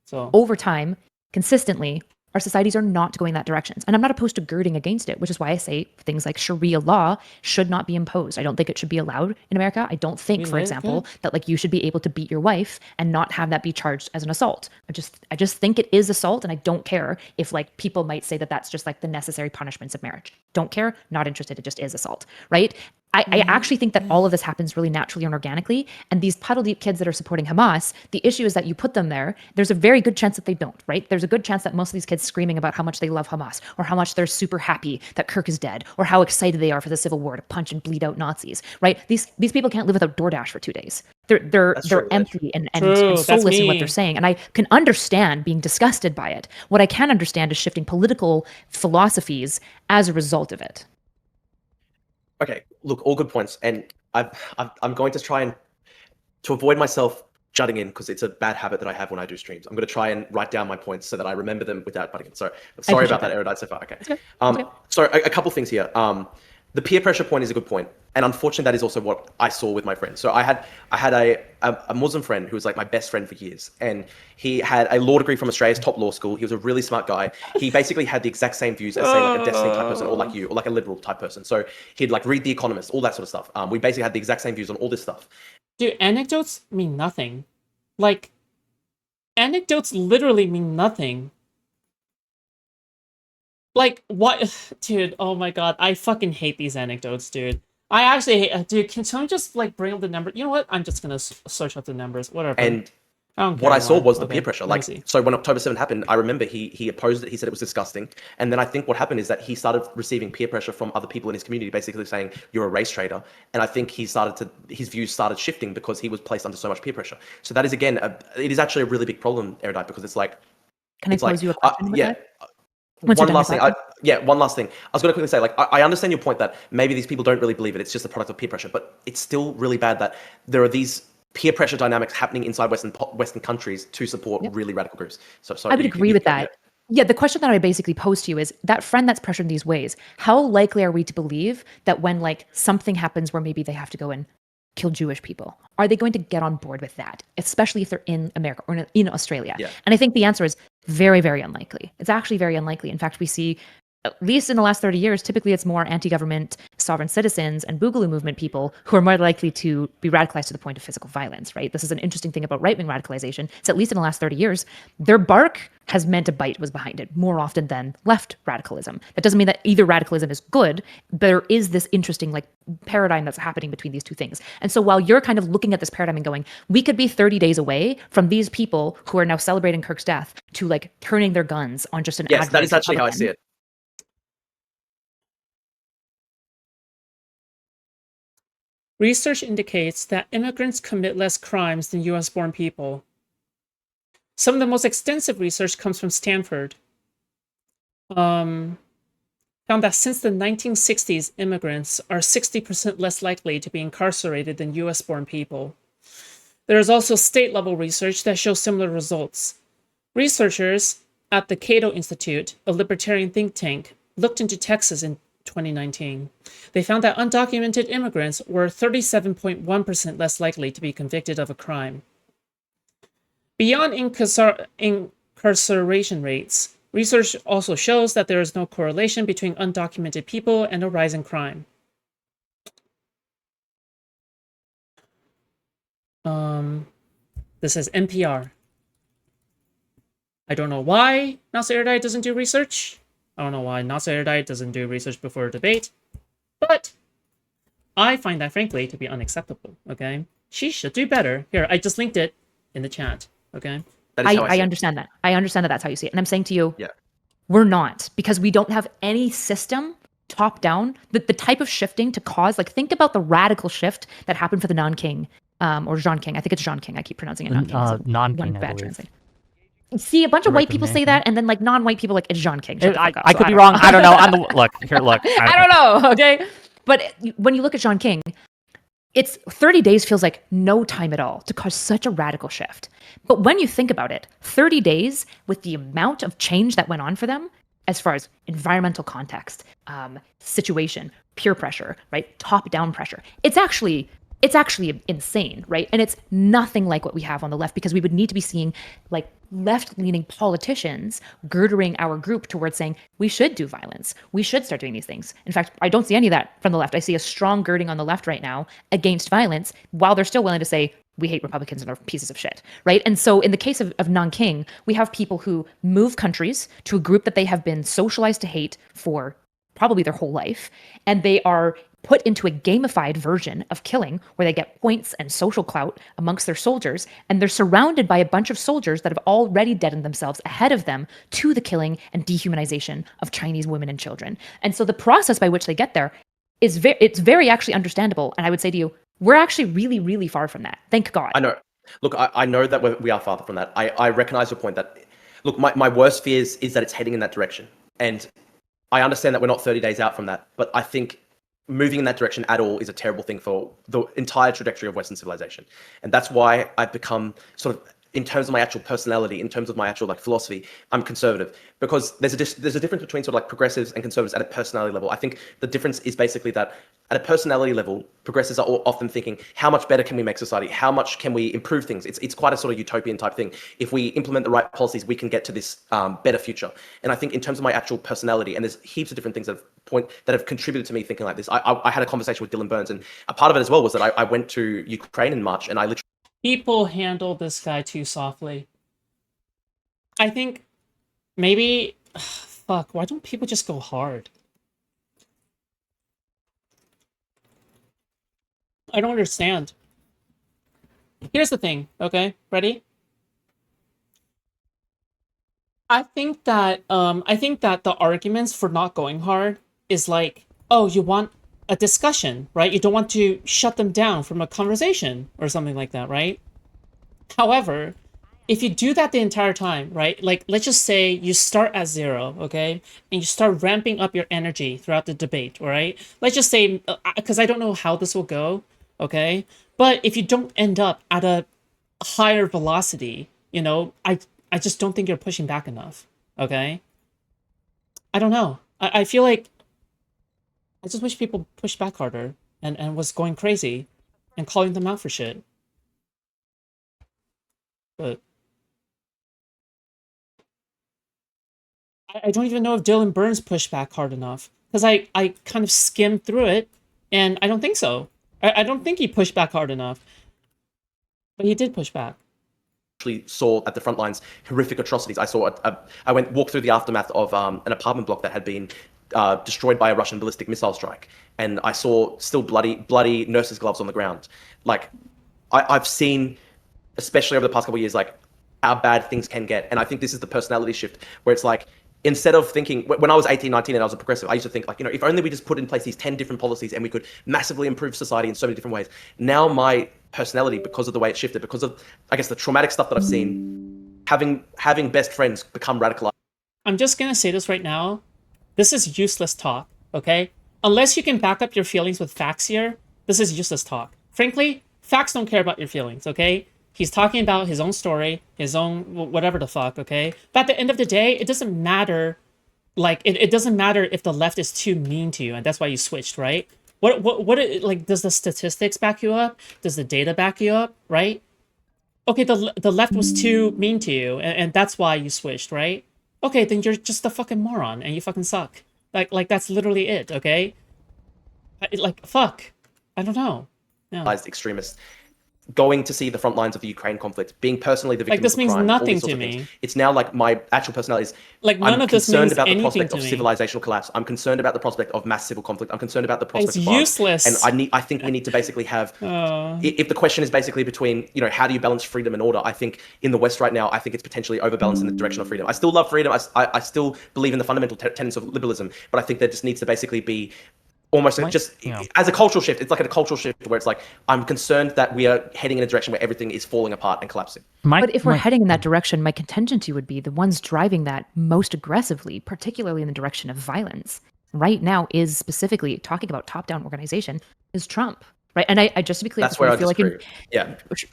So over time, consistently, our societies are not going that direction. And I'm not opposed to girding against it, which is why I say things like Sharia law should not be imposed. I don't think it should be allowed in America. I don't think, for example, that like you should be able to beat your wife and not have that be charged as an assault. I just think it is assault, and I don't care if like people might say that that's just like the necessary punishments of marriage. Don't care, not interested. It just is assault, right? I actually think that all of this happens really naturally and organically. And these puddle deep kids that are supporting Hamas, the issue is that you put them there. There's a very good chance that they don't, right? There's a good chance that most of these kids screaming about how much they love Hamas or how much they're super happy that Kirk is dead or how excited they are for the civil war to punch and bleed out Nazis, right? These people can't live without DoorDash for 2 days. They're empty and soulless in what they're saying. And I can understand being disgusted by it. What I can understand is shifting political philosophies as a result of it. Okay, look, all good points, and I'm going to try and to avoid myself jutting in because it's a bad habit that I have when I do streams. I'm going to try and write down my points so that I remember them without butting in. So sorry about that, Erudite, so far. Okay. So a couple things here. The peer pressure point is a good point, and unfortunately, that is also what I saw with my friends. So I had a Muslim friend who was like my best friend for years, and he had a law degree from Australia's top law school. He was a really smart guy. He basically had the exact same views as say like a Destiny type person, or like you, or like a liberal type person. So he'd like read The Economist, all that sort of stuff. We basically had the exact same views on all this stuff. Dude, anecdotes mean nothing. Like, anecdotes literally mean nothing. Like, what? Dude, oh my god. I fucking hate these anecdotes, dude. I actually hate... Dude, can someone just, like, bring up the number? You know what? I'm just gonna search up the numbers. Whatever. And What I saw was the peer pressure. Like, so when October 7th happened, I remember he opposed it. He said it was disgusting. And then I think what happened is that he started receiving peer pressure from other people in his community, basically saying, you're a race traitor. And I think his views started shifting because he was placed under so much peer pressure. So that is, again, it is actually a really big problem, Erudite, because it's like... Can I pose you a question? Yeah. One last thing. One last thing. I was going to quickly say, like, I understand your point that maybe these people don't really believe it. It's just a product of peer pressure. But it's still really bad that there are these peer pressure dynamics happening inside Western countries to support really radical groups. So I would agree with that. Yeah, the question that I basically pose to you is that friend that's pressured in these ways, how likely are we to believe that when like something happens where maybe they have to go and kill Jewish people, are they going to get on board with that, especially if they're in America or in Australia? Yeah. And I think the answer is very, very unlikely. It's actually very unlikely. In fact, we see, at least in the last 30 years, typically it's more anti-government sovereign citizens and Boogaloo movement people who are more likely to be radicalized to the point of physical violence, right? This is an interesting thing about right-wing radicalization. It's at least in the last 30 years, their bark has meant a bite was behind it more often than left radicalism. That doesn't mean that either radicalism is good, but there is this interesting like paradigm that's happening between these two things. And so while you're kind of looking at this paradigm and going, we could be 30 days away from these people who are now celebrating Kirk's death to like turning their guns on just an Yes, that is actually how I see it. Research indicates that immigrants commit less crimes than US-born people. Some of the most extensive research comes from Stanford. Found that since the 1960s, immigrants are 60% less likely to be incarcerated than US-born people. There is also state-level research that shows similar results. Researchers at the Cato Institute, a libertarian think tank, looked into Texas in 2019. They found that undocumented immigrants were 37.1% less likely to be convicted of a crime. Beyond incarceration rates, research also shows that there is no correlation between undocumented people and a rise in crime. This is NPR. I don't know why NotSoErudite doesn't do research. I don't know why NotSoErudite doesn't do research before a debate, but I find that, frankly, to be unacceptable, okay? She should do better. Here, I just linked it in the chat, okay? I understand that. I understand that that's how you see it. And I'm saying to you, we're not, because we don't have any system top down, the type of shifting to cause, like think about the radical shift that happened for the non-king, or John King. I think it's John King. I keep pronouncing it non-king. Non-king, I believe. See, a bunch of white people say that, and then like non-white people like, it's John King. I could be wrong. I don't know. Look. I don't know, okay? But when you look at John King, it's 30 days feels like no time at all to cause such a radical shift. But when you think about it, 30 days with the amount of change that went on for them, as far as environmental context, situation, peer pressure, right? Top-down pressure. It's actually insane, right? And it's nothing like what we have on the left, because we would need to be seeing like left-leaning politicians girdering our group towards saying we should do violence. We should start doing these things. In fact, I don't see any of that from the left. I see a strong girding on the left right now against violence, while they're still willing to say we hate Republicans and they're pieces of shit, right? And so in the case of non-king, we have people who move countries to a group that they have been socialized to hate for probably their whole life, and they are put into a gamified version of killing where they get points and social clout amongst their soldiers, and they're surrounded by a bunch of soldiers that have already deadened themselves ahead of them to the killing and dehumanization of Chinese women and children. And so the process by which they get there is very actually understandable. And I would say to you, we're actually really, really far from that. Thank God. I know. Look, I know that we are far from that. I recognize your point that, look, my worst fears is that it's heading in that direction. And I understand that we're not 30 days out from that, but I think moving in that direction at all is a terrible thing for the entire trajectory of Western civilization. And that's why I've become sort of, in terms of my actual personality, in terms of my actual like philosophy, I'm conservative, because there's a difference between sort of like progressives and conservatives at a personality level. I think the difference is basically that at a personality level, progressives are often thinking, how much better can we make society? How much can we improve things? It's quite a sort of utopian type thing. If we implement the right policies, we can get to this better future. And I think in terms of my actual personality, and there's heaps of different things that have contributed to me thinking like this. I had a conversation with Dylan Burns, and a part of it as well was that I went to Ukraine in March, and I literally... People handle this guy too softly. I think maybe... Fuck, why don't people just go hard? I don't understand. Here's the thing, okay? Ready? I think that the arguments for not going hard is like, oh, you want a discussion, right? You don't want to shut them down from a conversation or something like that, right? However, if you do that the entire time, right? Like, let's just say you start at 0, okay? And you start ramping up your energy throughout the debate, all right? Let's just say, because I don't know how this will go, okay? But if you don't end up at a higher velocity, you know, I just don't think you're pushing back enough, okay? I don't know. I feel like I just wish people pushed back harder and was going crazy and calling them out for shit. But I don't even know if Dylan Burns pushed back hard enough, because I kind of skimmed through it, and I don't think so. I don't think he pushed back hard enough. But he did push back. Actually saw at the front lines horrific atrocities. I saw I walked through the aftermath of an apartment block that had been destroyed by a Russian ballistic missile strike, and I saw still bloody nurses' gloves on the ground. Like, I've seen, especially over the past couple of years, like how bad things can get, and I think this is the personality shift where it's like, instead of thinking, when I was 18, 19 and I was a progressive, I used to think like, you know, if only we just put in place these 10 different policies and we could massively improve society in so many different ways. Now my personality, because of the way it shifted, because of, I guess, the traumatic stuff that I've seen, having best friends become radicalized. I'm just going to say this right now. This is useless talk, okay? Unless you can back up your feelings with facts here, this is useless talk. Frankly, facts don't care about your feelings, okay? He's talking about his own story, his own whatever the fuck, okay? But at the end of the day, it doesn't matter. Like, it doesn't matter if the left is too mean to you, and that's why you switched, right? What like, does the statistics back you up? Does the data back you up, right? Okay, the left was too mean to you, and that's why you switched, right? Okay, then you're just a fucking moron, and you fucking suck. Like that's literally it, okay? Like, fuck. I don't know. Yeah. Extremists going to see the front lines of the Ukraine conflict, being personally the victim like, this of means crime, nothing to me. It's now like my actual personality is like, none I'm of this concerned means about the anything prospect of to me. civilizational collapse. I'm concerned about the prospect of mass civil conflict. I'm concerned about the prospect It's of violence. useless. And I think we need to basically have, if the question is basically between, you know, how do you balance freedom and order? I think in the West right now, I think it's potentially overbalanced in the direction of freedom. I still love freedom. I still believe in the fundamental tenets of liberalism, but I think there just needs to basically be almost as a cultural shift. It's like a cultural shift where it's like, I'm concerned that we are heading in a direction where everything is falling apart and collapsing. But if we're heading in that direction, my contingency would be the ones driving that most aggressively, particularly in the direction of violence, right now is specifically talking about top-down organization, is Trump. Right. And I just to be clear, that's where I feel disagree.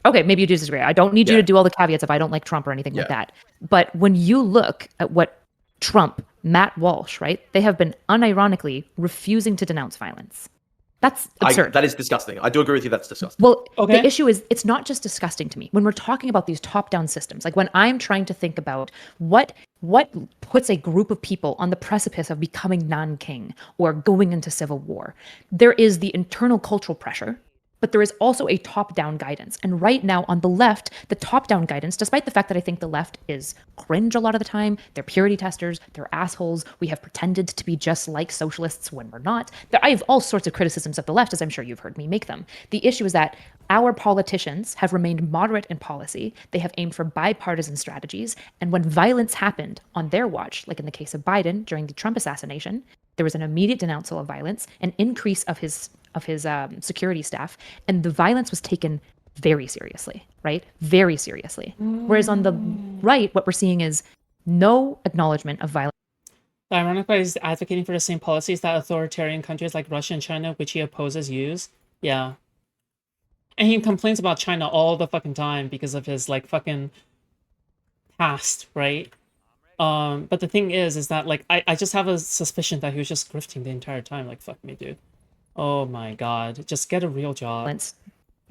Okay, maybe you disagree. I don't need you to do all the caveats if I don't like Trump or anything like that. But when you look at what Trump, Matt Walsh, right? They have been unironically refusing to denounce violence. That's absurd. That is disgusting. I do agree with you. That's disgusting. Well, the issue is it's not just disgusting to me. When we're talking about these top-down systems, like when I'm trying to think about what puts a group of people on the precipice of becoming non-king or going into civil war, there is the internal cultural pressure, but there is also a top-down guidance. And right now on the left, the top-down guidance, despite the fact that I think the left is cringe a lot of the time, they're purity testers, they're assholes, we have pretended to be just like socialists when we're not. I have all sorts of criticisms of the left, as I'm sure you've heard me make them. The issue is that our politicians have remained moderate in policy. They have aimed for bipartisan strategies. And when violence happened on their watch, like in the case of Biden during the Trump assassination, there was an immediate denouncement of violence, an increase of his security staff, and the violence was taken very seriously, right? Very seriously. Whereas on the right, what we're seeing is no acknowledgement of violence. The ironic part is advocating for the same policies that authoritarian countries like Russia and China, which he opposes, use. Yeah. And he complains about China all the fucking time because of his, like, fucking past, right? But the thing is that, like, I just have a suspicion that he was just grifting the entire time. Like, fuck me, dude. Oh my god. Just get a real job.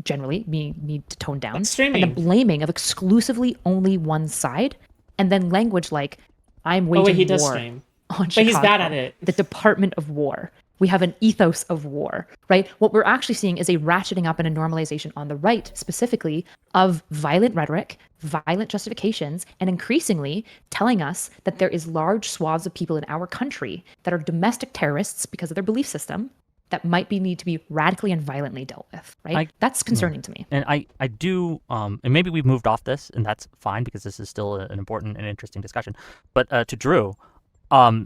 Generally, we need to tone down. Streaming. And the blaming of exclusively only one side, and then language like, I'm waging war stream. On Chicago. But he's bad at it. The Department of War. We have an ethos of war, right? What we're actually seeing is a ratcheting up and a normalization on the right, specifically, of violent rhetoric, violent justifications, and increasingly telling us that there is large swaths of people in our country that are domestic terrorists because of their belief system, that might need to be radically and violently dealt with, right? That's concerning to me. And I do, and maybe we've moved off this, and that's fine because this is still an important and interesting discussion. But to Drew,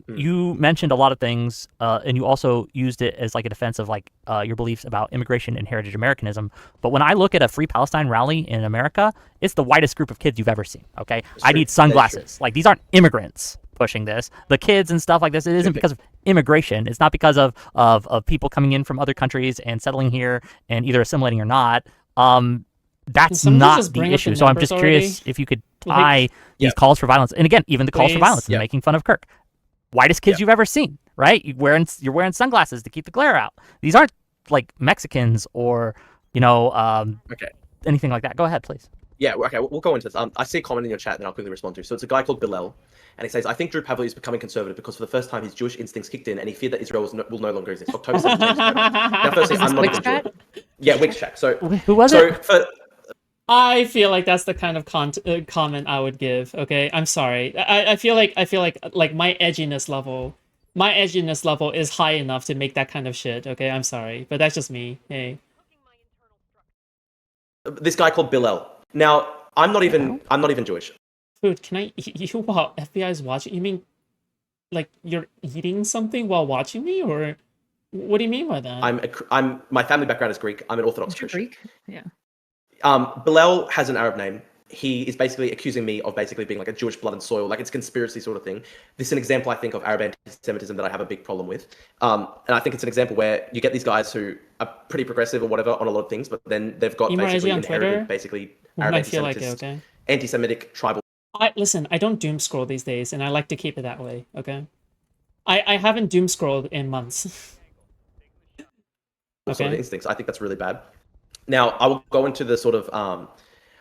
you mentioned a lot of things, and you also used it as like a defense of like your beliefs about immigration and heritage Americanism. But when I look at a Free Palestine rally in America, it's the whitest group of kids you've ever seen. Okay, I need sunglasses. Like these aren't immigrants pushing this. The kids and stuff like this, it isn't because of immigration. It's not because of people coming in from other countries and settling here and either assimilating or not. That's not the issue. So I'm just curious if you could tie these calls for violence, and again, even the calls for violence and making fun of Kirk. Whitest kids you've ever seen, right? You're wearing sunglasses to keep the glare out. These aren't like Mexicans or anything like that. Go ahead, please. Yeah, okay, we'll go into this. I see a comment in your chat that I'll quickly respond to. So it's a guy called Bilal, and he says, I think Drew Pavlou is becoming conservative because for the first time his Jewish instincts kicked in and he feared that Israel will no longer exist. October 17th. Now, firstly, I'm not even Jewish. Yeah, Wix chat. So who was it? I feel like that's the kind of comment I would give. Okay, I'm sorry. I feel like my edginess level is high enough to make that kind of shit. Okay, I'm sorry, but that's just me. Hey, this guy called Bilal. Now, I'm not even Jewish. Dude, can I eat you while FBI is watching? You mean like you're eating something while watching me, or what do you mean by that? My family background is Greek. I'm an Orthodox Christian. Greek? Yeah. Bilal has an Arab name. He is basically accusing me of basically being like a Jewish blood and soil, like it's a conspiracy sort of thing. This is an example, I think, of Arab anti-Semitism that I have a big problem with. And I think it's an example where you get these guys who are pretty progressive or whatever on a lot of things, but then they've got basically inherited basically Arab anti-Semitic tribal. Listen, I don't doom scroll these days, and I like to keep it that way. Okay, I haven't doom scrolled in months. Sort of instincts. I think that's really bad. Now, I will go into the sort of, I'm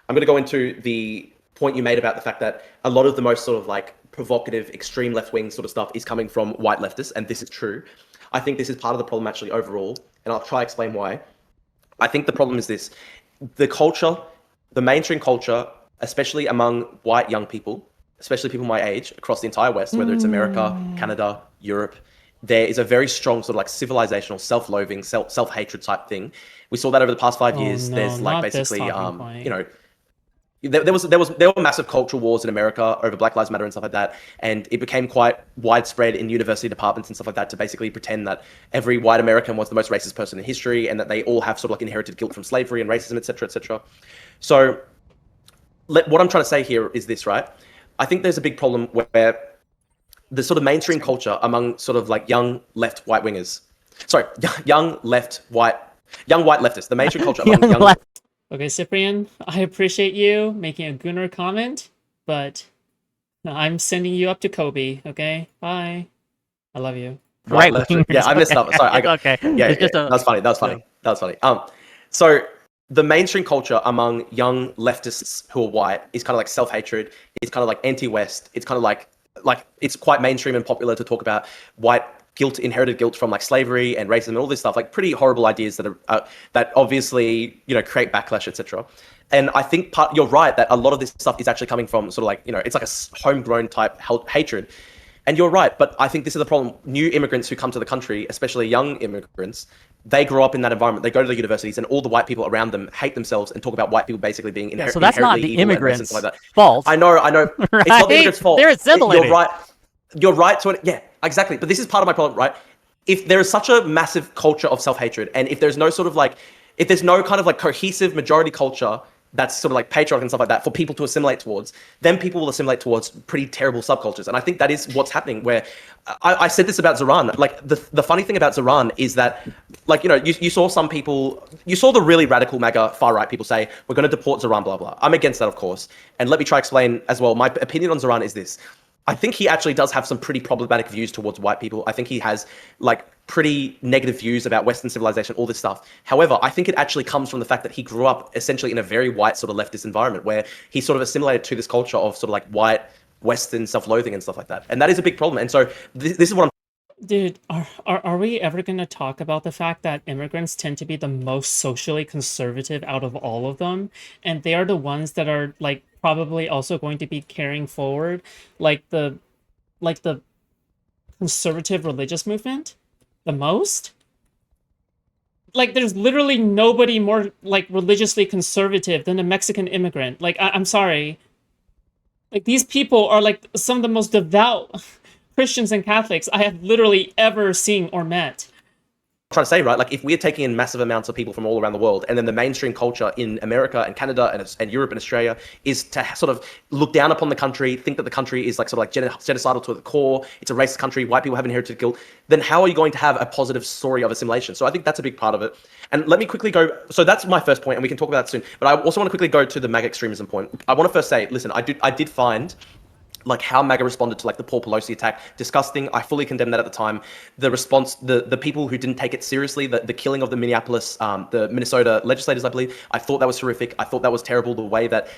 going to go into the point you made about the fact that a lot of the most sort of like provocative, extreme left-wing sort of stuff is coming from white leftists, and this is true. I think this is part of the problem actually overall, and I'll try to explain why. I think the problem is this. The culture, the mainstream culture, especially among white young people, especially people my age, across the entire West, whether it's America, Canada, Europe, there is a very strong sort of like civilizational self-loathing, self-hatred type thing. We saw that over the past 5 years. There's like basically, you know, there were massive cultural wars in America over Black Lives Matter and stuff like that, and it became quite widespread in university departments and stuff like that to basically pretend that every white American was the most racist person in history and that they all have sort of like inherited guilt from slavery and racism, etc., etc. So, what I'm trying to say here is this, right? I think there's a big problem where the sort of mainstream culture among sort of like young left white wingers, young white leftists, the mainstream culture among young left. Okay, Cyprian, I appreciate you making a gooner comment, but I'm sending you up to Kobe, okay? Bye. I love you. Right. Yeah, I missed up. Sorry. Okay. Yeah, that was funny. So the mainstream culture among young leftists who are white is kind of like self-hatred. It's kind of like anti-West. It's kind of like it's quite mainstream and popular to talk about white guilt, inherited guilt from like slavery and racism and all this stuff, like pretty horrible ideas that are that obviously, you know, create backlash, etc. And I think you're right that a lot of this stuff is actually coming from sort of like, you know, it's like a homegrown type hatred. And you're right, but I think this is the problem. New immigrants who come to the country, especially young immigrants, they grow up in that environment. They go to the universities, and all the white people around them hate themselves and talk about white people basically being inherently evil. So that's not the immigrants' like fault. I know. Right? It's not the immigrants' fault. They're assimilating. You're right. Yeah, exactly. But this is part of my problem, right? If there is such a massive culture of self-hatred, and if there's no sort of like, if there's no kind of like cohesive majority culture that's sort of like patriotic and stuff like that for people to assimilate towards, then people will assimilate towards pretty terrible subcultures. And I think that is what's happening, where I said this about Zoran. Like the funny thing about Zoran is that, like, you know, you saw some people, you saw the really radical MAGA far right people say, we're going to deport Zoran, blah, blah. I'm against that, of course. And let me try to explain as well. My opinion on Zoran is this. I think he actually does have some pretty problematic views towards white people. I think he has like pretty negative views about Western civilization, all this stuff. However, I think it actually comes from the fact that he grew up essentially in a very white sort of leftist environment where he sort of assimilated to this culture of sort of like white Western self-loathing and stuff like that. And that is a big problem. And so this is what I'm... Dude, are we ever going to talk about the fact that immigrants tend to be the most socially conservative out of all of them? And they are the ones that are like probably also going to be carrying forward like the conservative religious movement the most? like there's literally nobody more like religiously conservative than a Mexican immigrant. Like I'm sorry. Like these people are like some of the most devout Christians and Catholics I have literally ever seen or met. Trying to say, right? Like if we're taking in massive amounts of people from all around the world, and then the mainstream culture in America and Canada and Europe and Australia is to sort of look down upon the country, think that the country is like sort of like genocidal to the core, it's a racist country, white people have inherited guilt, then how are you going to have a positive story of assimilation? So I think that's a big part of it. And let me quickly go, so that's my first point, and we can talk about that soon, but I also want to quickly go to the MAGA extremism point. I want to first say, listen, I did find like how MAGA responded to like the Paul Pelosi attack, disgusting. I fully condemned that at the time. The response, the people who didn't take it seriously, the killing of the Minnesota legislators, I believe, I thought that was horrific. I thought that was terrible. The way that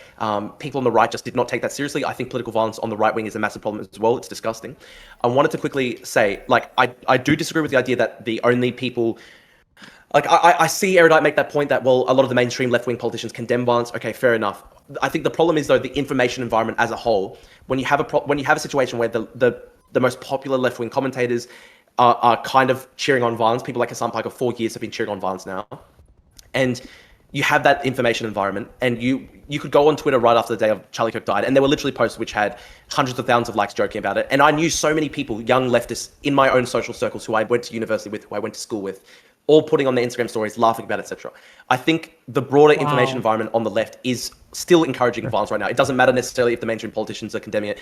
people on the right just did not take that seriously. I think political violence on the right wing is a massive problem as well. It's disgusting. I wanted to quickly say, like, I do disagree with the idea that the only people. Like, I see Erudite make that point that, well, a lot of the mainstream left-wing politicians condemn violence. Okay, fair enough. I think the problem is, though, the information environment as a whole. When you have a situation where the most popular left-wing commentators are kind of cheering on violence, people like Hassan Piker, 4 years have been cheering on violence now, and you have that information environment, and you could go on Twitter right after the day of Charlie Kirk died, and there were literally posts which had hundreds of thousands of likes joking about it. And I knew so many people, young leftists, in my own social circles who I went to university with, who I went to school with, all putting on their Instagram stories, laughing about it, etc. I think the broader information environment on the left is still encouraging violence right now. It doesn't matter necessarily if the mainstream politicians are condemning it.